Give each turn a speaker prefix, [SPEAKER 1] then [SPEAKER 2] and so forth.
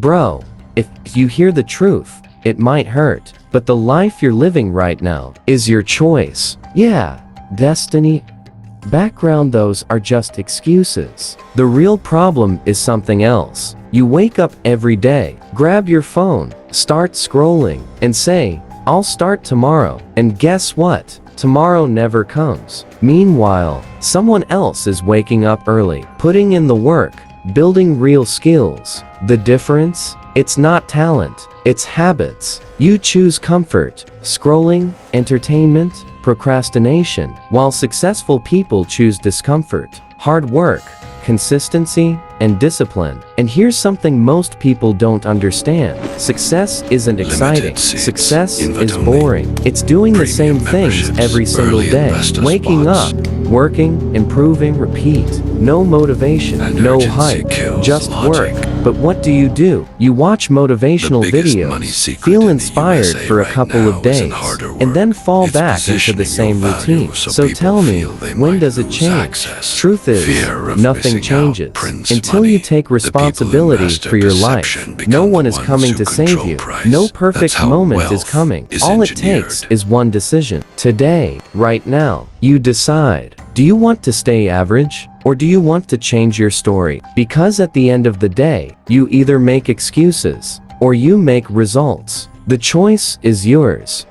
[SPEAKER 1] Bro, if you hear the truth, it might hurt, but the life you're living right now is your choice. Yeah, destiny. Background, those are just excuses. The real problem is something else. You wake up every day, grab your phone, start scrolling, and say, I'll start tomorrow. And guess what? Tomorrow never comes. Meanwhile, someone else is waking up early, putting in the work, building real skills. The difference? It's not talent, it's habits. You choose comfort, scrolling, entertainment, procrastination, while successful people choose discomfort, hard work, consistency, and discipline. And here's something most people don't understand. Success isn't exciting. Success is boring. It's doing the same things every single day. Waking up, working, improving, repeat. No motivation, no hype, just work. But what do? You watch motivational videos, feel inspired for a couple of days, and then fall back into the same routine. So tell me, when does it change? Truth is, nothing changes until you take responsibility for your life. No one is coming to save you. No perfect moment is coming. All it takes is one decision. Today, right now, you decide. Do you want to stay average? Or do you want to change your story? Because at the end of the day, you either make excuses or you make results. The choice is yours.